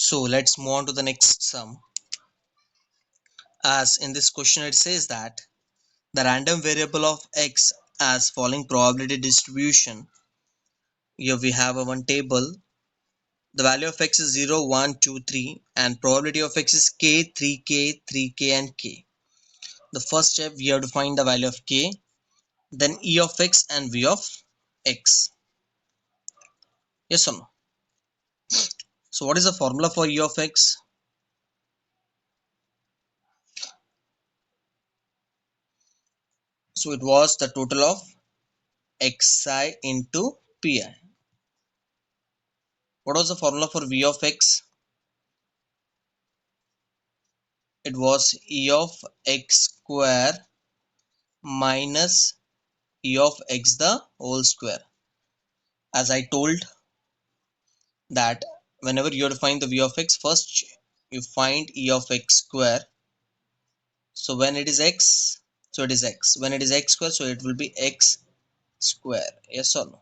So let's move on to the next sum. As in this question it says that the random variable of x as following probability distribution. Here we have a one table. The value of x is 0, 1, 2, 3 and probability of x is k, 3k, 3k and k. The first step we have to find the value of k, then e of x and v of x. Yes or no? So what is the formula for e of x? So it was the total of xi into pi. What was the formula for v of x? It was e of x square minus e of x the whole square. As I told that whenever you have to find the v of x, first you find e of x square. So when it is x, so it is x. When it is x square, so it will be x square. Yes or no?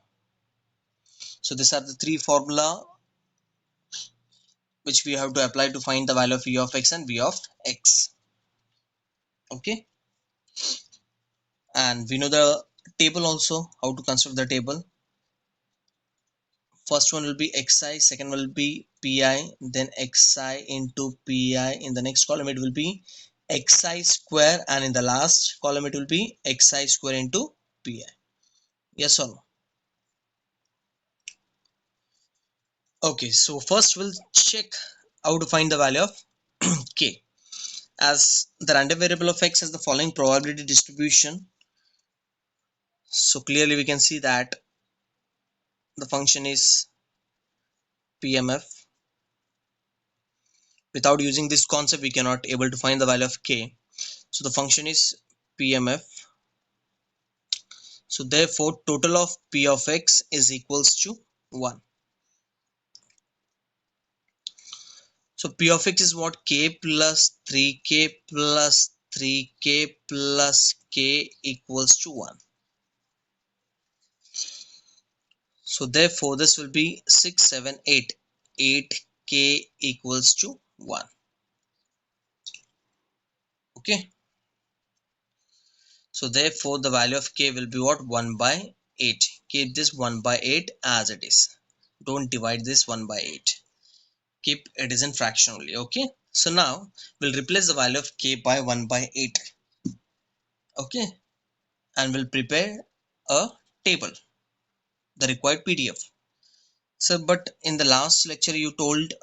So these are the three formula which we have to apply to find the value of e of x and v of x. Okay, and we know the table also, how to construct the table. First one will be xi, second will be pi, then xi into pi. In the next column it will be xi square, and in the last column it will be xi square into pi. Yes or no? Okay, so first we'll check how to find the value of k. As the random variable of x has the following probability distribution, so clearly we can see that the function is pmf. Without using this concept we cannot able to find the value of k. So the function is pmf. So therefore total of p of x is equals to 1. So p of x is what? K plus 3k plus 3k plus k equals to 1. So therefore this will be 6, 7, 8. 8k equals to 1. Okay. So therefore the value of k will be what? 1 by 8. Keep this 1 by 8 as it is. Don't divide this 1 by 8. Keep it is in fraction only. Okay. So now we'll replace the value of k by 1 by 8. Okay. And we'll prepare a table, the required PDF. So but in the last lecture you told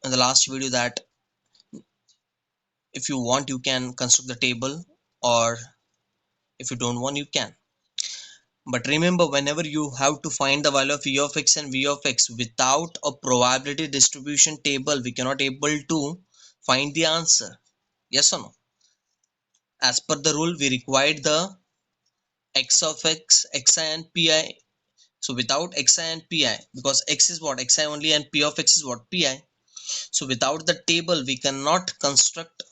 in the last video that if you want you can construct the table, or if you don't want you can. But remember, whenever you have to find the value of e of x and v of x without a probability distribution table, we cannot able to find the answer. Yes or no? As per the rule, we required the x of x, xi and pi. So without xi and pi, because x is what? Xi only, and p of x is what? Pi. So without the table, we cannot construct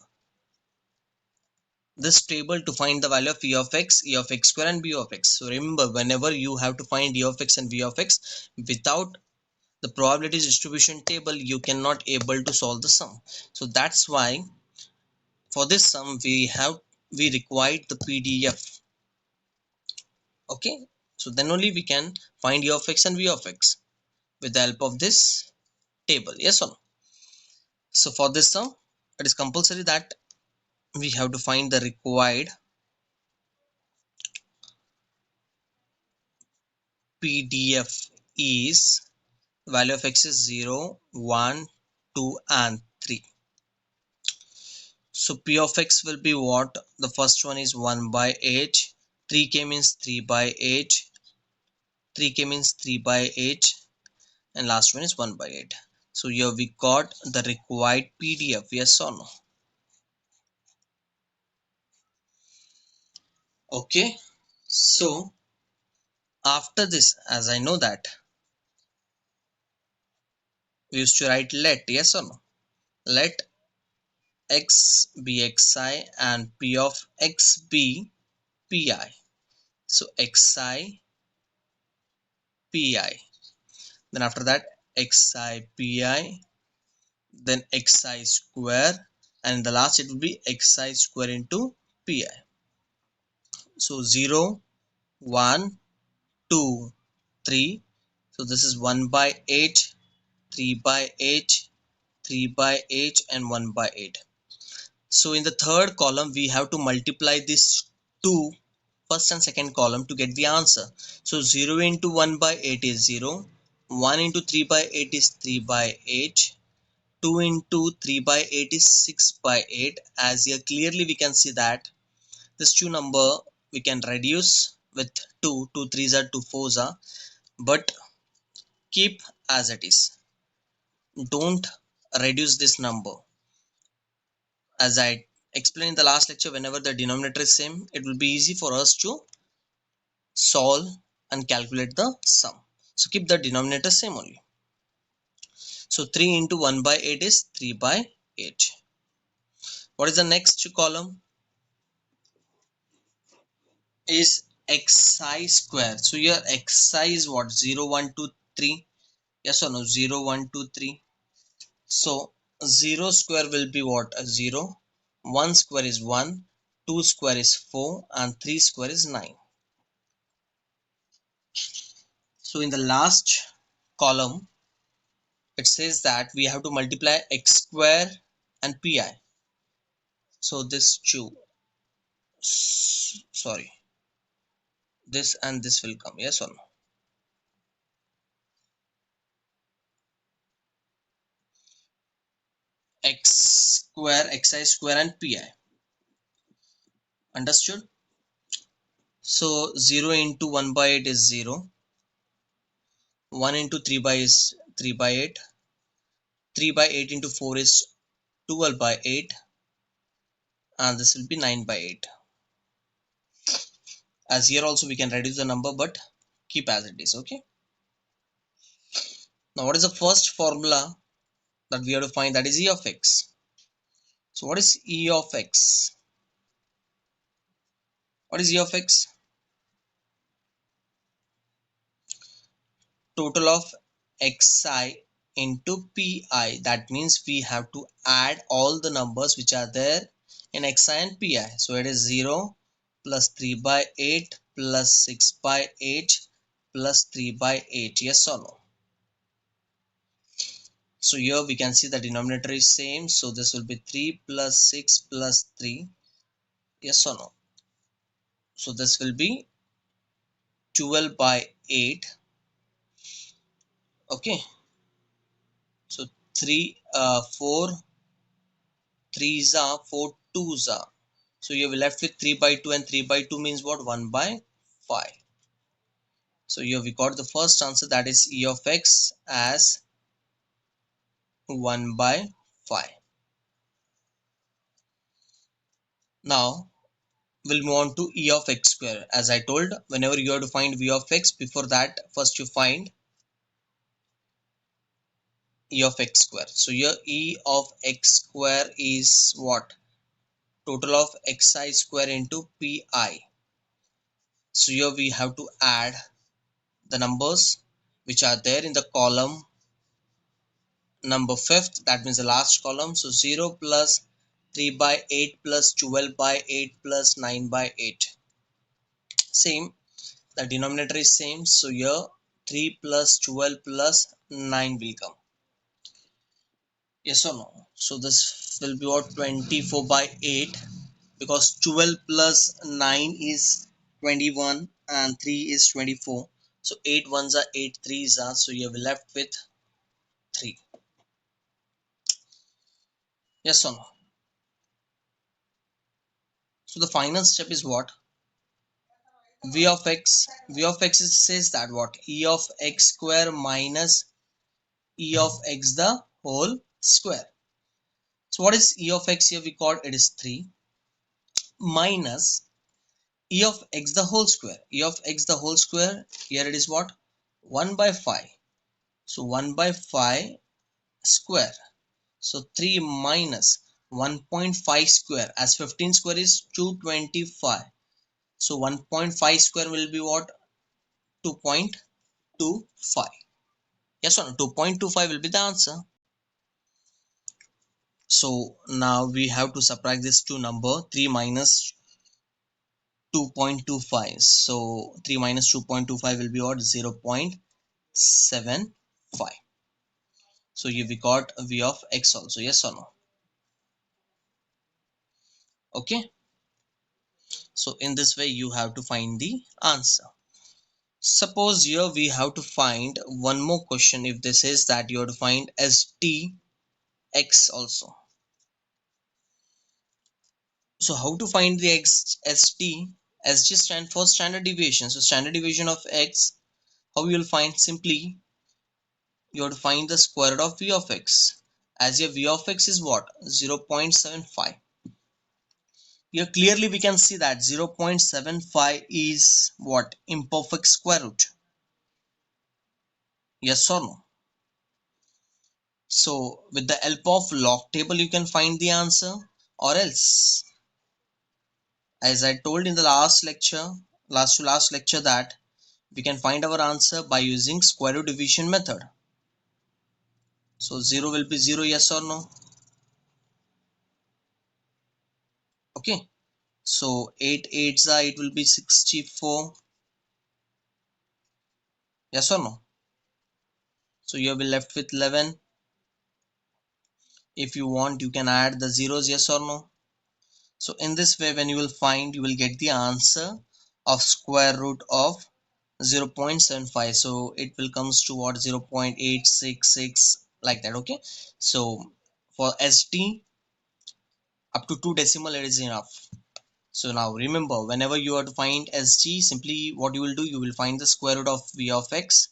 this table to find the value of e of x square and b of x. So remember, whenever you have to find e of x and v of x without the probability distribution table, you cannot able to solve the sum. So that's why for this sum we required the PDF. Okay, so then only we can find e of x and v of x with the help of this table. Yes or no? So for this sum it is compulsory that we have to find the required PDF is value of x is 0, 1, 2 and 3. So p of x will be what? The first one is 1 by 8, 3k means 3 by 8, 3k means 3 by 8, and last one is 1 by 8. So here we got the required PDF. Yes or no? Okay, so after this, as I know that we used to write let. Yes or no? Let x be xi and p of x be pi. So xi pi, then after that xi pi then xi square, and the last it will be xi square into pi. So 0, 1, 2, 3. So this is 1 by 8, 3 by 8, 3 by 8, and 1 by 8. So in the third column we have to multiply this two first and second column to get the answer. So 0 into 1 by 8 is 0, 1 into 3 by 8 is 3 by 8, 2 into 3 by 8 is 6 by 8. As here clearly we can see that this two number we can reduce with 2, 2 3s are 2 4s are, but keep as it is. Don't reduce this number. As I explained in the last lecture, whenever the denominator is same, it will be easy for us to solve and calculate the sum. So keep the denominator same only. So 3 into 1 by 8 is 3 by 8. What is the next column? Is xi square. So here xi is what? 0, 1, 2, 3. Yes or no? 0, 1, 2, 3. So 0 square will be what? A 0. 1 square is 1. 2 square is 4. And 3 square is 9. So in the last column, it says that we have to multiply x square and pi. So this two, sorry, this and this will come. Yes or no? X square, xi square and pi. Understood? So 0 into 1 by 8 is 0. 1 into 3 by is 3 by 8. 3 by 8 into 4 is 12 by 8. And this will be 9 by 8. As here also we can reduce the number, but keep as it is. Okay. Now what is the first formula that we have to find? That is e of x. So what is e of x? What is e of x? Total of xi into pi. That means we have to add all the numbers which are there in xi and pi. So it is 0 plus 3 by 8 plus 6 by 8 plus 3 by 8. Yes or no? So here we can see the denominator is same. So this will be 3 plus 6 plus 3. Yes or no? So this will be 12 by 8. Okay. So 3, 4, 3s are 4, 2s are. So you will left with 3 by 2, and 3 by 2 means what? 1 by 5. So here we got the first answer, that is e of x as 1 by 5. Now we'll move on to e of x square. As I told, whenever you have to find v of x, before that first you find e of x square. So here e of x square is what? Total of xi square into pi. So here we have to add the numbers which are there in the column number fifth, that means the last column. So 0 plus 3 by 8 plus 12 by 8 plus 9 by 8. Same, the denominator is same. So here 3 plus 12 plus 9 will come. Yes or no? So this will be what? 24 by 8, because 12 plus 9 is 21 and 3 is 24. So 8 ones are 8 threes are. So you have left with 3. Yes or no? So the final step is what? V of x. V of x says that what? E of x square minus e of x the whole square. So what is e of x here? We got it is 3 minus e of x the whole square. E of x the whole square, here it is what? 1 by 5. So 1 by 5 square. So 3 minus 1.5 square, as 15 square is 225. So 1.5 square will be what? 2.25. Yes or no? 2.25 will be the answer. So now we have to subtract this to number 3 minus 2.25. So 3 minus 2.25 will be what? 0.75. So here we got v of x also. Yes or no? Okay. So in this way you have to find the answer. Suppose here we have to find one more question. If this is that you have to find st x also. So how to find the x st? Sg stand for standard deviation. So standard deviation of x, how you will find? Simply you have to find the square root of v of x. As your v of x is what? 0.75. Here clearly we can see that 0.75 is what? Imperfect square root. Yes or no? So with the help of log table you can find the answer, or else, as I told in the last to last lecture, that we can find our answer by using square root division method. So 0 will be 0, yes or no? Okay. So 8 8s are, it will be 64, yes or no? So you will be left with 11. If you want you can add the zeros, yes or no? So in this way when you will find, you will get the answer of square root of 0.75. So it will comes to what? 0.866, like that. Okay. So for st up to 2 decimal it is enough. So now remember, whenever you are to find st, simply what you will do, you will find the square root of v of x.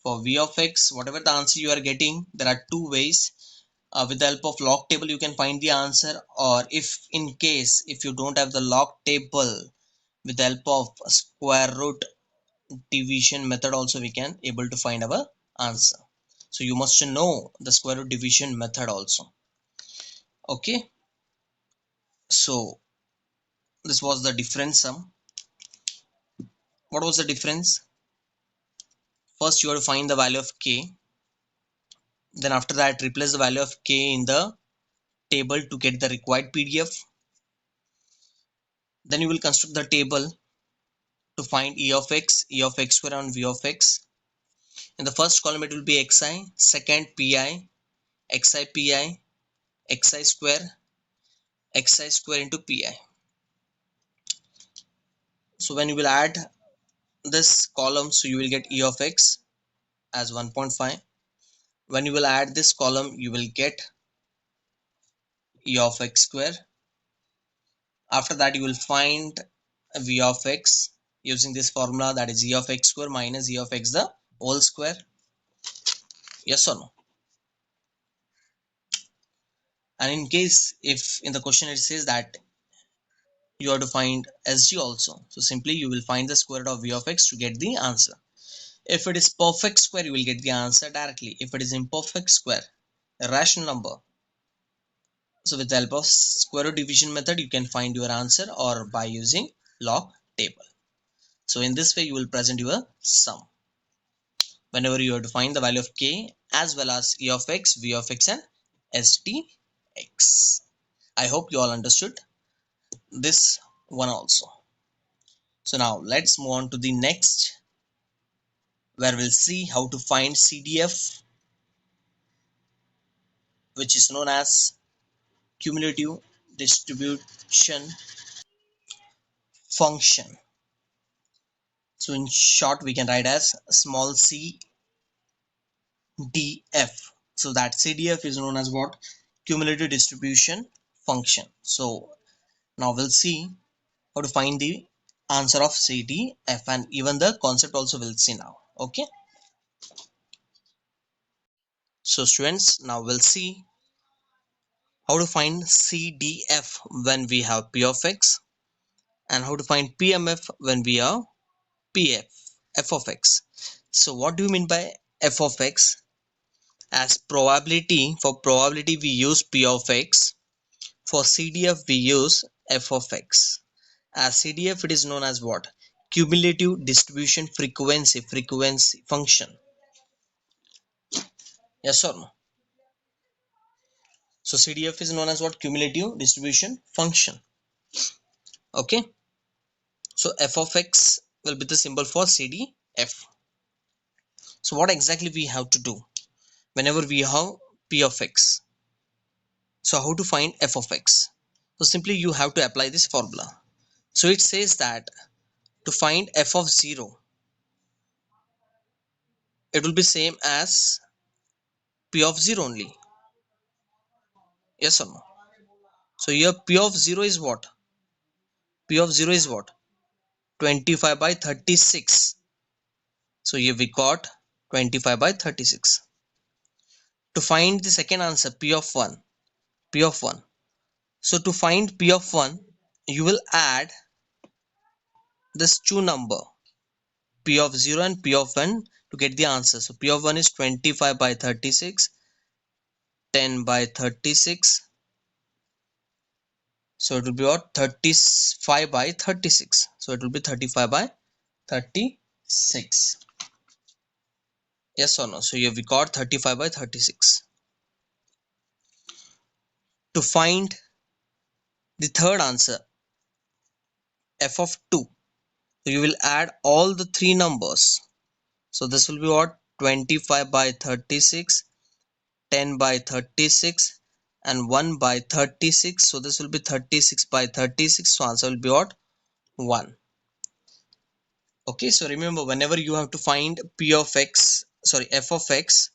For v of x, whatever the answer you are getting, there are two ways. With the help of log table you can find the answer, or if in case if you don't have the log table, with the help of square root division method also we can able to find our answer. So you must know the square root division method also. Okay. So this was the difference sum. What was the difference? First you have to find the value of k, then after that replace the value of k in the table to get the required pdf. Then you will construct the table to find e of x square and v of x. In the first column it will be xi, second pi, xi pi, xi square into pi. So when you will add this column, so you will get e of x as 1.5. When you will add this column, you will get e of x square. After that you will find v of x using this formula, that is e of x square minus e of x the whole square. Yes or no? And in case if in the question it says that you have to find sg also, so simply you will find the square root of v of x to get the answer. If it is perfect square, you will get the answer directly. If it is imperfect square, a rational number, so with the help of square root division method you can find your answer, or by using log table. So in this way you will present your sum whenever you have to find the value of k as well as e of x, v of x and stx. I hope you all understood this one also. So now let's move on to the next, where we'll see how to find CDF, which is known as cumulative distribution function. So in short we can write as small c df. So that CDF is known as what? Cumulative distribution function. So now we'll see how to find the answer of CDF, and even the concept also we'll see now. Okay. So students, now we'll see how to find CDF when we have P of X, and how to find PMF when we have F of X. So what do you mean by F of X? As probability, for probability we use P of X. For CDF we use F of X. As CDF it is known as what? Cumulative distribution frequency function. Yes or no? So CDF is known as what? Cumulative distribution function. Okay, so f of x will be the symbol for CDF. So what exactly we have to do whenever we have p of x? So how to find f of x? So simply you have to apply this formula. So it says that to find f of 0, it will be same as p of 0 only. Yes or no? So here p of 0 is what? P of 0 is what? 25 by 36. So here we got 25 by 36. To find the second answer, p of 1. P of 1. So to find p of 1, you will add this two number, p of 0 and p of 1, to get the answer. So p of 1 is 25 by 36, 10 by 36. So it will be what? 35 by 36. So it will be 35 by 36. Yes or no? So here we got 35 by 36. To find the third answer, f of 2. So you will add all the three numbers. So this will be what? 25 by 36, 10 by 36 and 1 by 36. So this will be 36 by 36. So answer will be what? 1. Okay, so remember, whenever you have to find p of x, sorry, f of x,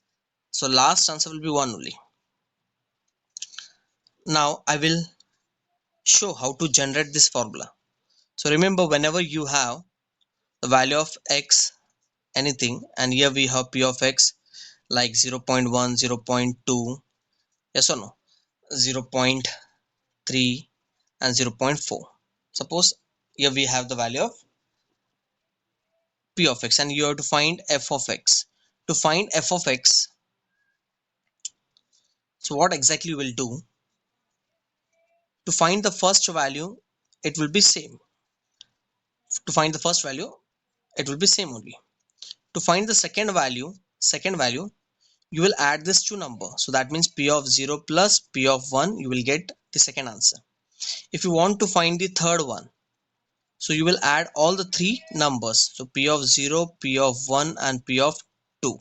so last answer will be 1 only. Now I will show how to generate this formula. So remember, whenever you have the value of x, anything, and here we have p of x like 0 0.1, 0 0.2, yes or no, 0 0.3 and 0 0.4. Suppose here we have the value of p of x and you have to find f of x. To find f of x, so what exactly we'll do? To find the first value, it will be same. To find the first value, it will be same only. To find the second value, you will add this two number. So that means p of 0 plus p of 1, you will get the second answer. If you want to find the third one, so you will add all the three numbers. So p of 0, p of 1 and p of 2.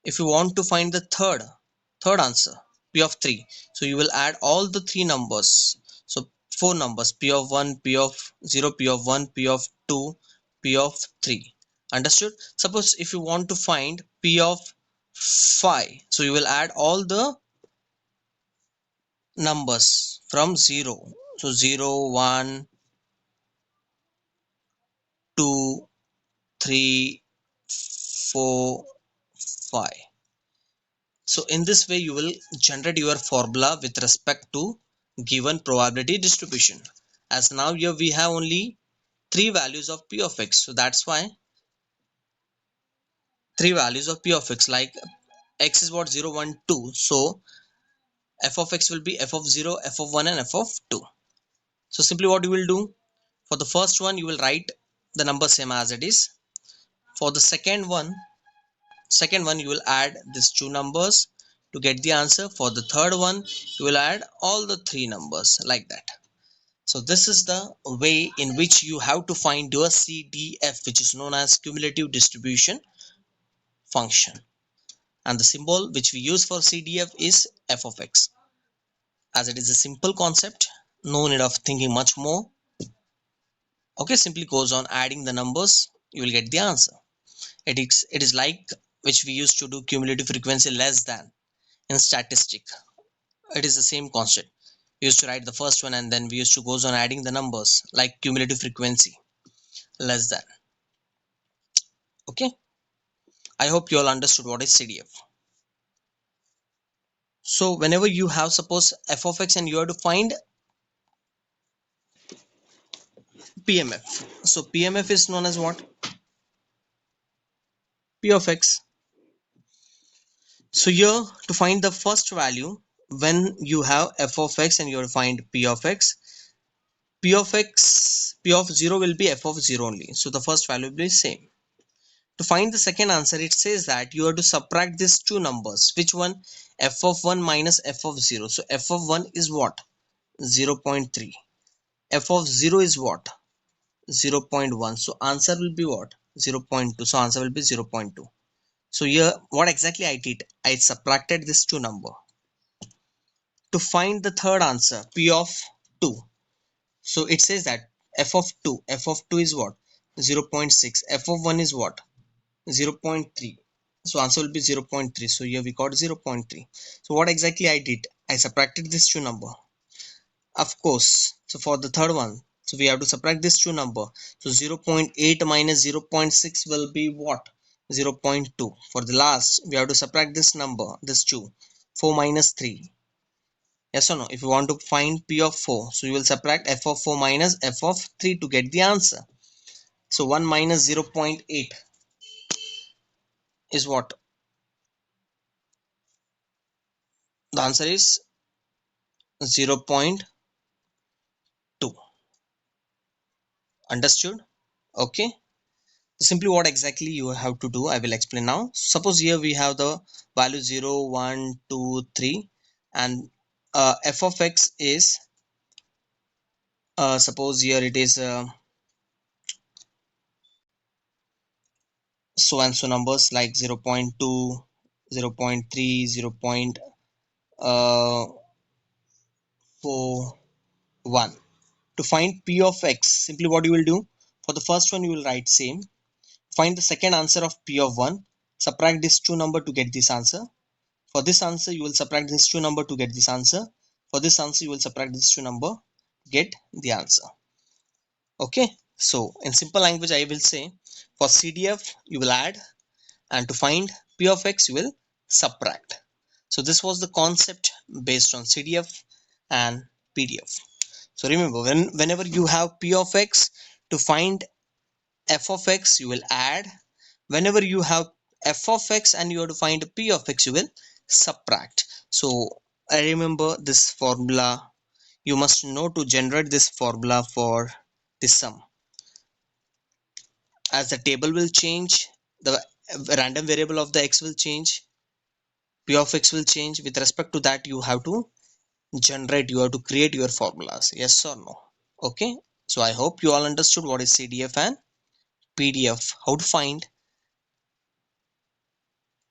If you want to find the third answer, p of 3, so you will add all the three numbers. So four numbers, p of 1, p of 0, p of 1, p of 2, p of 3. Understood? Suppose if you want to find p of 5, so you will add all the numbers from 0. So 0, 1, 2, 3, 4, 5. So in this way you will generate your formula with respect to given probability distribution. As now here we have only three values of p of x. So that's why three values of p of x, like x is what? 0, 1, 2. So f of x will be f of 0, f of 1 and f of 2. So simply what you will do, for the first one you will write the number same as it is. For the second one you will add these two numbers to get the answer. For the third one you will add all the three numbers, like that. So this is the way in which you have to find your CDF, which is known as cumulative distribution function, and the symbol which we use for CDF is f of x. As it is a simple concept, no need of thinking much more. Okay, simply goes on adding the numbers, you will get the answer. It is like which we used to do cumulative frequency less than in statistic. It is the same concept. We used to write the first one and then we used to goes on adding the numbers like cumulative frequency less than. Okay, I hope you all understood what is CDF. So whenever you have suppose f of x and you have to find PMF. So PMF is known as what? P of x. So here to find the first value, when you have f of x and you have to find p of x, p of 0 will be f of 0 only. So the first value will be same. To find the second answer, it says that you have to subtract these two numbers. Which one? f of 1 minus f of 0. So f of 1 is what? 0.3. F of 0 is what? 0.1. So answer will be what? 0.2. So answer will be 0.2. So here what exactly I did? I subtracted this two number to find the third answer, p of 2. So it says that f of 2 is what? 0.6. F of 1 is what? 0.3. So answer will be 0.3. So here we got 0.3. So what exactly I did? I subtracted this two number. Of course. So for the third one, so we have to subtract this two number. So 0.8 minus 0.6 will be what? 0.2. For the last, we have to subtract this number, this 2. 4 minus 3. Yes or no? If you want to find P of 4, so you will subtract f of 4 minus f of 3 to get the answer. So 1 minus 0.8 is what? The answer is 0.2. Understood? Okay. Simply what exactly you have to do, I will explain now. Suppose here we have the value 0, 1, 2, 3, and f of x is suppose here it is so and so numbers like 0.2, 0.3, 0.4, 1. To find p of x, simply what you will do, for the first one you will write same. Find the second answer of p of 1, subtract this two number to get this answer. For this answer, you will subtract this two number to get this answer. For this answer, you will subtract this two number to get the answer. Okay. So in simple language, I will say for CDF, you will add, and to find P of X, you will subtract. So this was the concept based on CDF and PDF. So remember, whenever you have P of X, to find f of x, you will add. Whenever you have f of x and you have to find p of x, you will subtract. So I remember this formula. You must know to generate this formula for the sum. As the table will change, the random variable of the x will change, p of x will change. With respect to that, you have to generate, you have to create your formulas. Yes or no? Okay. So I hope you all understood what is CDF and PDF, how to find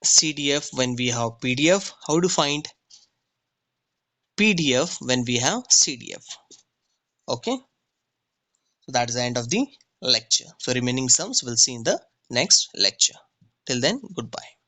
CDF when we have PDF, how to find PDF when we have CDF. Okay, so that is the end of the lecture. So remaining sums we'll see in the next lecture. Till then, goodbye.